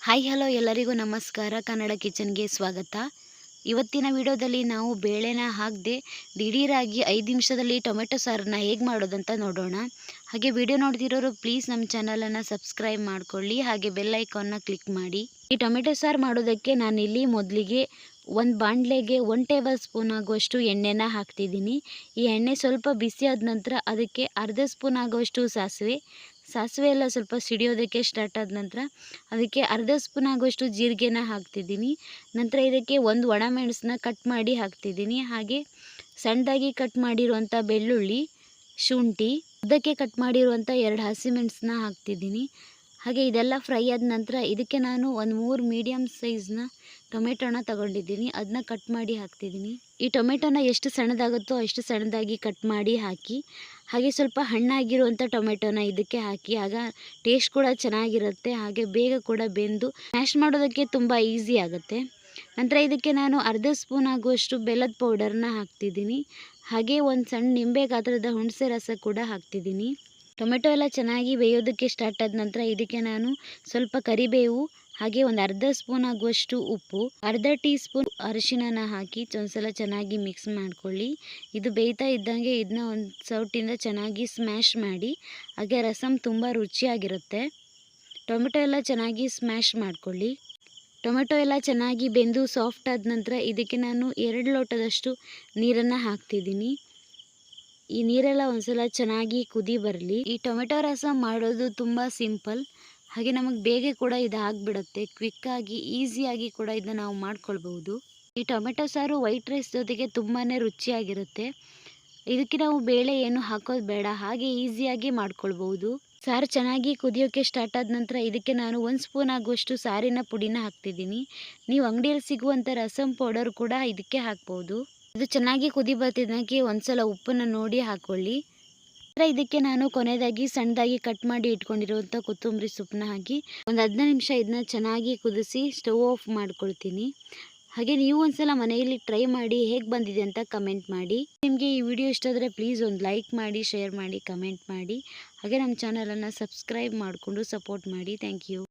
Hi hello ಎಲ್ಲರಿಗೂ ನಮಸ್ಕಾರ. ಕನ್ನಡ ಕಿಚನ್ಗೆ ಸ್ವಾಗತ. ಇವತ್ತಿನ ವಿಡಿಯೋದಲ್ಲಿ ನಾವು ಬೇಳೆನ ಹಾಕದೆ ದಿಢೀರಾಗಿ 5 ನಿಮಿಷದಲ್ಲಿ ಟೊಮೆಟೊ ಸಾರನ್ನ ಹೇಗೆ ಮಾಡೋದಂತ ನೋಡೋಣ. ಹಾಗೆ ವಿಡಿಯೋ ನೋಡ್ತಿರೋರು ಪ್ಲೀಸ್ ನಮ್ಮ ಚಾನಲನ್ನು ಸಬ್ಸ್ಕ್ರೈಬ್ ಮಾಡ್ಕೊಳ್ಳಿ, ಹಾಗೆ ಬೆಲ್ ಐಕಾನ್ನ ಕ್ಲಿಕ್ ಮಾಡಿ. ಈ ಟೊಮೆಟೊ ಸಾರು ಮಾಡೋದಕ್ಕೆ ನಾನಿಲ್ಲಿ ಮೊದಲಿಗೆ ಒಂದು ಬಾಣಲೆಗೆ 1 ಟೇಬಲ್ ಸ್ಪೂನ್ ಆಗುವಷ್ಟು ಎಣ್ಣೆನ ಹಾಕ್ತಿದ್ದೀನಿ. ಈ ಎಣ್ಣೆ ಸ್ವಲ್ಪ ಬಿಸಿ ಆದ ನಂತರ ಅದಕ್ಕೆ ಅರ್ಧ ಸ್ಪೂನ್ ಆಗುವಷ್ಟು ಸಾಸಿವೆ ಎಲ್ಲ ಸ್ವಲ್ಪ ಸಿಡಿಯೋದಕ್ಕೆ ಸ್ಟಾರ್ಟ್ ಆದ ನಂತರ ಅದಕ್ಕೆ ಅರ್ಧ ಸ್ಪೂನ್ ಆಗುವಷ್ಟು ಜೀರಿಗೆನ ಹಾಕ್ತಿದ್ದೀನಿ. ನಂತರ ಇದಕ್ಕೆ ಒಂದು ಒಣಮೆಣಸನ್ನ ಕಟ್ ಮಾಡಿ ಹಾಕ್ತಿದ್ದೀನಿ. ಹಾಗೆ ಸಣ್ಣದಾಗಿ ಕಟ್ ಮಾಡಿರುವಂಥ ಬೆಳ್ಳುಳ್ಳಿ, ಶುಂಠಿ, ಉದ್ದಕ್ಕೆ ಕಟ್ ಮಾಡಿರುವಂಥ 2 ಹಸಿಮೆಣಸನ್ನ ಹಾಕ್ತಿದ್ದೀನಿ. ಹಾಗೆ ಇದೆಲ್ಲ ಫ್ರೈ ಆದ ನಂತರ ಇದಕ್ಕೆ ನಾನು ಒಂದು 3 ಮೀಡಿಯಮ್ ಸೈಜ್ನ ಟೊಮೆಟೊನ ತಗೊಂಡಿದ್ದೀನಿ. ಅದನ್ನ ಕಟ್ ಮಾಡಿ ಹಾಕ್ತಿದ್ದೀನಿ. ಈ ಟೊಮೆಟೊನ ಎಷ್ಟು ಸಣ್ಣದಾಗುತ್ತೋ ಅಷ್ಟು ಸಣ್ಣದಾಗಿ ಕಟ್ ಮಾಡಿ ಹಾಕಿ. ಹಾಗೆ ಸ್ವಲ್ಪ ಹಣ್ಣಾಗಿರುವಂಥ ಟೊಮೆಟೊನ ಇದಕ್ಕೆ ಹಾಕಿ, ಆಗ ಟೇಸ್ಟ್ ಕೂಡ ಚೆನ್ನಾಗಿರುತ್ತೆ. ಹಾಗೆ ಬೇಗ ಕೂಡ ಬೆಂದು ಮ್ಯಾಶ್ ಮಾಡೋದಕ್ಕೆ ತುಂಬ ಈಸಿ ಆಗುತ್ತೆ. ನಂತರ ಇದಕ್ಕೆ ನಾನು ಅರ್ಧ ಸ್ಪೂನ್ ಆಗುವಷ್ಟು ಬೆಲ್ಲದ ಪೌಡರ್ನ ಹಾಕ್ತಿದ್ದೀನಿ. ಹಾಗೆ ಒಂದು ಸಣ್ಣ ನಿಂಬೆ ಗಾತ್ರದ ಹುಣಸೆ ರಸ ಕೂಡ ಹಾಕ್ತಿದ್ದೀನಿ. ಟೊಮೆಟೊ ಎಲ್ಲ ಚೆನ್ನಾಗಿ ಬೇಯೋದಕ್ಕೆ ಸ್ಟಾರ್ಟ್ ಆದ ನಂತರ ಇದಕ್ಕೆ ನಾನು ಸ್ವಲ್ಪ ಕರಿಬೇವು, ಹಾಗೆ ಒಂದು ಅರ್ಧ ಸ್ಪೂನ್ ಆಗುವಷ್ಟು ಉಪ್ಪು, ಅರ್ಧ ಟೀ ಸ್ಪೂನ್ ಅರಿಶಿಣನ ಹಾಕಿ ಒಂದ್ಸಲ ಚೆನ್ನಾಗಿ ಮಿಕ್ಸ್ ಮಾಡ್ಕೊಳ್ಳಿ. ಇದು ಬೇಯ್ತಾ ಇದ್ದಂಗೆ ಇದನ್ನ ಒಂದು ಸೌಟಿಂದ ಚೆನ್ನಾಗಿ ಸ್ಮ್ಯಾಶ್ ಮಾಡಿ. ಹಾಗೆ ರಸಮ್ ತುಂಬ ರುಚಿಯಾಗಿರುತ್ತೆ. ಟೊಮೆಟೊ ಎಲ್ಲ ಚೆನ್ನಾಗಿ ಸ್ಮ್ಯಾಶ್ ಮಾಡ್ಕೊಳ್ಳಿ. ಟೊಮೆಟೊ ಎಲ್ಲ ಚೆನ್ನಾಗಿ ಬೆಂದು ಸಾಫ್ಟ್ ಆದ ನಂತರ ಇದಕ್ಕೆ ನಾನು 2 ಲೋಟದಷ್ಟು ನೀರನ್ನು ಹಾಕ್ತಿದ್ದೀನಿ. ಈ ನೀರೆಲ್ಲ ಒಂದ್ಸಲ ಚೆನ್ನಾಗಿ ಕುದಿ ಬರಲಿ. ಈ ಟೊಮೆಟೊ ರಸ ಮಾಡೋದು ತುಂಬ ಸಿಂಪಲ್, ಹಾಗೆ ನಮಗೆ ಬೇಗ ಕೂಡ ಇದು ಆಗಿಬಿಡುತ್ತೆ. ಕ್ವಿಕ್ಕಾಗಿ ಈಸಿಯಾಗಿ ಕೂಡ ಇದನ್ನ ನಾವು ಮಾಡ್ಕೊಳ್ಬಹುದು. ಈ ಟೊಮೆಟೊ ಸಾರು ವೈಟ್ ರೈಸ್ ಜೊತೆಗೆ ತುಂಬಾ ರುಚಿಯಾಗಿರುತ್ತೆ. ಇದಕ್ಕೆ ನಾವು ಬೇಳೆ ಏನು ಹಾಕೋದು ಬೇಡ, ಹಾಗೆ ಈಸಿಯಾಗಿ ಮಾಡ್ಕೊಳ್ಬಹುದು. ಸಾರು ಚೆನ್ನಾಗಿ ಕುದಿಯೋಕ್ಕೆ ಸ್ಟಾರ್ಟ್ ಆದ ನಂತರ ಇದಕ್ಕೆ ನಾನು 1 ಸ್ಪೂನ್ ಆಗುವಷ್ಟು ಸಾರಿನ ಪುಡಿನ ಹಾಕ್ತಿದ್ದೀನಿ. ನೀವು ಅಂಗಡಿಯಲ್ಲಿ ಸಿಗುವಂಥ ರಸಮ್ ಪೌಡರ್ ಕೂಡ ಇದಕ್ಕೆ ಹಾಕ್ಬೋದು. ಇದು ಚೆನ್ನಾಗಿ ಕುದಿ ಬರ್ತಿದ್ದಕ್ಕೆ ಒಂದ್ಸಲ ಉಪ್ಪನ್ನು ನೋಡಿ ಹಾಕ್ಕೊಳ್ಳಿ. ನಂತರ ಇದಕ್ಕೆ ನಾನು ಕೊನೆಯದಾಗಿ ಸಣ್ಣದಾಗಿ ಕಟ್ ಮಾಡಿ ಇಟ್ಕೊಂಡಿರುವಂಥ ಕೊತ್ತಂಬರಿ ಸೊಪ್ಪನ್ನ ಹಾಕಿ ಒಂದು 15 ನಿಮಿಷ ಇದನ್ನ ಚೆನ್ನಾಗಿ ಕುದಿಸಿ ಸ್ಟವ್ ಆಫ್ ಮಾಡ್ಕೊಳ್ತೀನಿ. ಹಾಗೆ ನೀವು ಒಂದ್ಸಲ ಮನೆಯಲ್ಲಿ ಟ್ರೈ ಮಾಡಿ ಹೇಗೆ ಬಂದಿದೆ ಅಂತ ಕಮೆಂಟ್ ಮಾಡಿ. ನಿಮಗೆ ಈ ವಿಡಿಯೋ ಇಷ್ಟ ಆದರೆ ಪ್ಲೀಸ್ ಒಂದು ಲೈಕ್ ಮಾಡಿ, ಶೇರ್ ಮಾಡಿ, ಕಮೆಂಟ್ ಮಾಡಿ. ಹಾಗೆ ನಮ್ಮ ಚಾನಲನ್ನು ಸಬ್ಸ್ಕ್ರೈಬ್ ಮಾಡಿಕೊಂಡು ಸಪೋರ್ಟ್ ಮಾಡಿ. Thank you.